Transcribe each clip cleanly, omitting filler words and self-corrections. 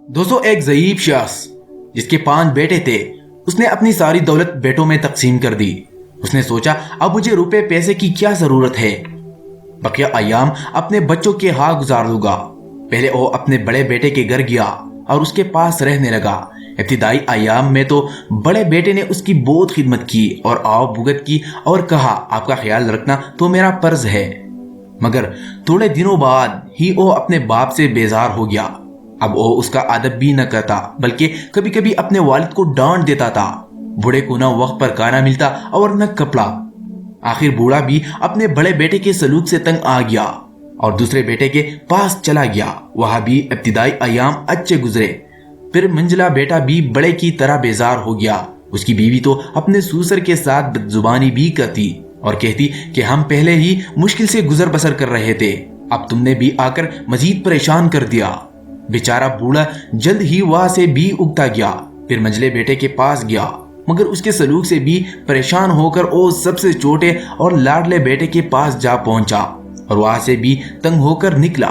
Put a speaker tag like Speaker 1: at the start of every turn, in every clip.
Speaker 1: दोस्तों, एक ज़ईफ शख्स जिसके 5 बेटे थे, उसने अपनी सारी दौलत बेटों में तकसीम कर दी। उसने सोचा अब मुझे रुपए पैसे की क्या जरूरत है, बकिया अयाम अपने बच्चों के हाथ गुजार लूंगा। पहले वो अपने बड़े बेटे के घर गया और उसके पास रहने लगा। इब्तिदाई अयाम में तो बड़े बेटे ने उसकी बहुत खिदमत की और आओ भुगत की और कहा आपका ख्याल रखना तो मेरा फर्ज है। मगर थोड़े दिनों बाद ही वो अपने बाप से बेजार हो गया। अब वो उसका अदब भी न करता, बल्कि कभी कभी अपने वालिद को डांट देता था। बूढ़े को न वक्त पर खाना मिलता और न कपड़ा। आखिर बूढ़ा भी अपने बड़े बेटे के सलूक से तंग आ गया और दूसरे बेटे के पास चला गया। वहां भी इब्तिदाई अयाम अच्छे गुजरे। फिर मंजिला बेटा भी बड़े की तरह बेजार हो गया। उसकी बीवी तो अपने सूसर के साथ बदजुबानी भी करती और कहती कि हम पहले ही मुश्किल से गुजर बसर कर रहे थे, अब तुमने भी आकर मजीद परेशान कर दिया। बेचारा बूढ़ा जल्द ही वहां से भी उगता गया। फिर मंझले बेटे के पास गया, मगर उसके सलूक से भी परेशान होकर वो सबसे छोटे और लाडले बेटे के पास जा पहुंचा और वहां से भी तंग होकर निकला।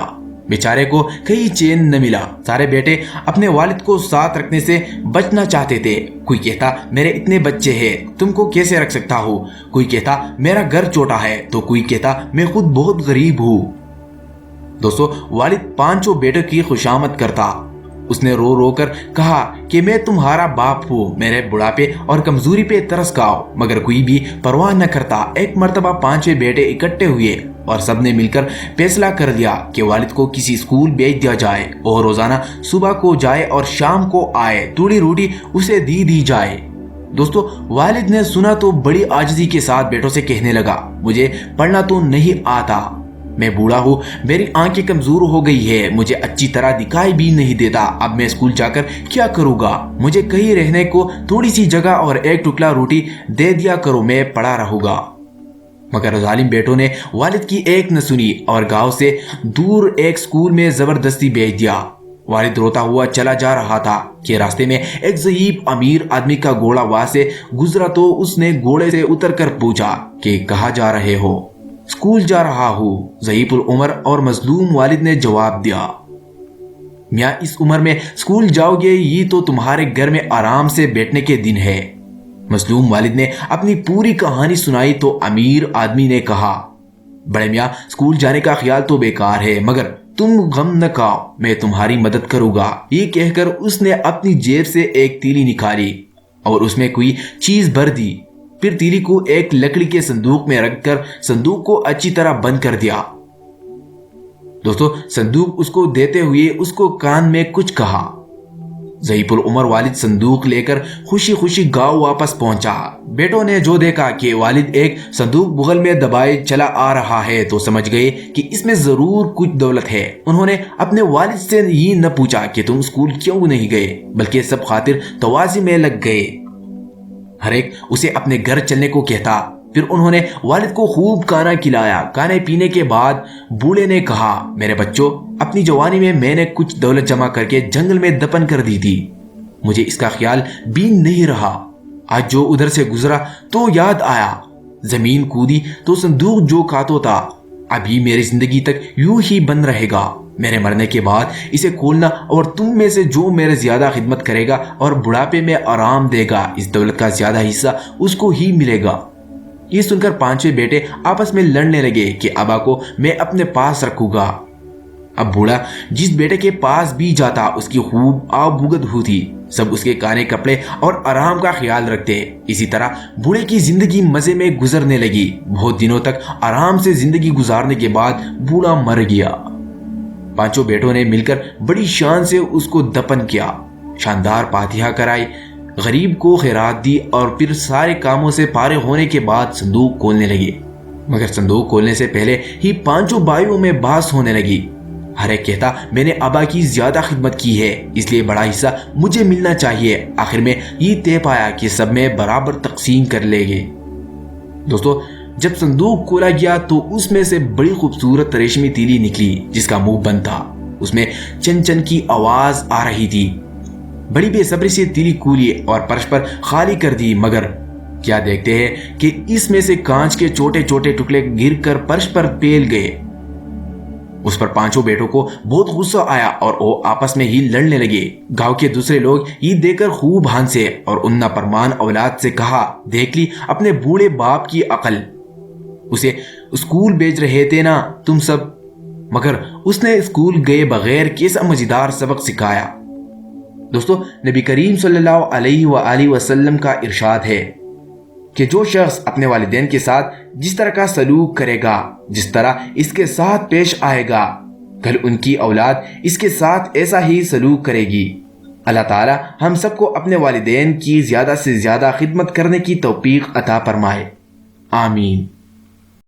Speaker 1: बेचारे को कहीं चैन न मिला। सारे बेटे अपने वालिद को साथ रखने से बचना चाहते थे। कोई कहता मेरे इतने बच्चे हैं, तुमको कैसे रख सकता हूँ। कोई कहता मेरा घर छोटा है, तो कोई कहता मैं खुद बहुत गरीब हूँ। दोस्तों, वालिद 5 बेटों की खुशामद करता। उसने रो रो कर कहा कि मैं तुम्हारा बाप हूँ, मेरे बुढ़ापे और कमजोरी पे तरस खाओ। मगर कोई भी परवाह न करता। एक मर्तबा 5 बेटे इकट्ठे हुए और सबने मिलकर फैसला कर लिया कि वालिद को किसी स्कूल भेज दिया जाए और रोजाना सुबह को जाए और शाम को आए, थोड़ी रोटी उसे दी जाए। दोस्तों, वालिद ने सुना तो बड़ी आजिज़ी के साथ बेटों से कहने लगा मुझे पढ़ना तो नहीं आता, मैं बूढ़ा हूँ, मेरी आंखें कमजोर हो गई है, मुझे अच्छी तरह दिखाई भी नहीं देता। अब मैं स्कूल जाकर क्या करूँगा। मुझे कहीं रहने को थोड़ी सी जगह और एक टुकड़ा रोटी दे दिया करो, मैं पड़ा रहूंगा। मगर जालिम बेटों ने वालिद की एक न सुनी और गांव से दूर एक स्कूल में जबरदस्ती भेज दिया। वालिद रोता हुआ चला जा रहा था कि रास्ते में एक ज़ईफ अमीर आदमी का घोड़ा वहां से गुजरा तो उसने घोड़े से उतर कर पूछा कि कहाँ जा रहे हो। स्कूल जा रहा हूँ, ज़ईफुल उम्र और मजलूम वालिद ने जवाब दिया। मियाँ, इस उम्र में स्कूल जाओगे, ये तो तुम्हारे घर में आराम से बैठने के दिन है। मजलूम वालिद ने अपनी पूरी कहानी सुनाई तो अमीर आदमी ने कहा बड़े मियाँ, स्कूल जाने का ख्याल तो बेकार है, मगर तुम गम न खाओ, मैं तुम्हारी मदद करूंगा। ये कहकर उसने अपनी जेब से एक तीली निकाली और उसमें कोई चीज भर दी। फिर तीली को एक लकड़ी के संदूक में रखकर संदूक को अच्छी तरह बंद कर दिया। दोस्तों, संदूक उसको देते हुए उसको कान में कुछ कहा। ज़ईफुल उमर वालिद संदूक लेकर खुशी खुशी गांव वापस पहुंचा। बेटों ने जो देखा कि वालिद एक संदूक बगल में दबाए चला आ रहा है तो समझ गए कि इसमें जरूर कुछ दौलत है। उन्होंने अपने वालिद से ये न पूछा कि तुम स्कूल क्यों नहीं गए, बल्कि सब खातिर तवाज़ी में लग गए। हर एक उसे अपने घर चलने को कहता। फिर उन्होंने वालिद को खूब खाना खिलाया। खाने पीने के बाद बूढ़े ने कहा मेरे बच्चों, अपनी जवानी में मैंने कुछ दौलत जमा करके जंगल में दफन कर दी थी, मुझे इसका ख्याल भी नहीं रहा। आज जो उधर से गुजरा तो याद आया, जमीन कूदी तो संदूक जो खातो था, अभी मेरी जिंदगी तक यूं ही बंद रहेगा। मेरे मरने के बाद इसे खोलना और तुम में से जो मेरे ज्यादा खिदमत करेगा और बुढ़ापे में आराम देगा, इस दौलत का ज्यादा हिस्सा उसको ही मिलेगा। ये सुनकर 5 बेटे आपस में लड़ने लगे कि अबा को मैं अपने पास रखूंगा। अब बूढ़ा जिस बेटे के पास भी जाता उसकी खूब आवभगत होती। सब उसके खाने, कपड़े और आराम का ख्याल रखते। इसी तरह बूढ़े की जिंदगी मजे में गुजरने लगी। बहुत दिनों तक आराम से जिंदगी गुजारने के बाद बूढ़ा मर गया। 5 बेटों ने मिलकर बड़ी शान से उसको दफन किया, शानदार पातिहा कराई, गरीब को खैरात दी और फिर सारे कामों से पारे होने के बाद संदूक खोलने लगे। मगर संदूक खोलने से पहले ही 5 भाइयों में बहस होने लगी। हर एक कहता मैंने अबा की ज्यादा खिदमत की है, इसलिए बड़ा हिस्सा मुझे मिलना चाहिए। आखिर में ये तय पाया कि सब में बराबर तकसीम कर लेंगे। दोस्तों, जब संदूक खोला गया तो उसमें से बड़ी खूबसूरत रेशमी तीली निकली जिसका मुंह बंद था। उसमें चन चन की आवाज आ रही थी। बड़ी बेसब्री से तीली खोली और फर्श पर खाली कर दी, मगर क्या देखते हैं कि इसमें से कांच के छोटे छोटे टुकड़े गिरकर फर्श पर फैल गए। اس پر پانچوں بیٹوں کو بہت غصہ آیا اور وہ آپس میں ہی لڑنے لگے۔ گاؤں کے دوسرے لوگ یہ دیکھ کر خوب ہنسے اور ان نافرمان اولاد سے کہا، دیکھ لی اپنے بوڑھے باپ کی عقل، اسے اسکول بھیج رہے تھے نا تم سب، مگر اس نے اسکول گئے بغیر کیسا مزیدار سبق سکھایا۔ دوستو، نبی کریم صلی اللہ علیہ وآلہ وسلم کا ارشاد ہے کہ جو شخص اپنے والدین کے ساتھ جس طرح کا سلوک کرے گا، جس طرح اس کے ساتھ پیش آئے گا، کل ان کی اولاد اس کے ساتھ ایسا ہی سلوک کرے گی۔ اللہ تعالی ہم سب کو اپنے والدین کی زیادہ سے زیادہ خدمت کرنے کی توفیق عطا فرمائے، آمین۔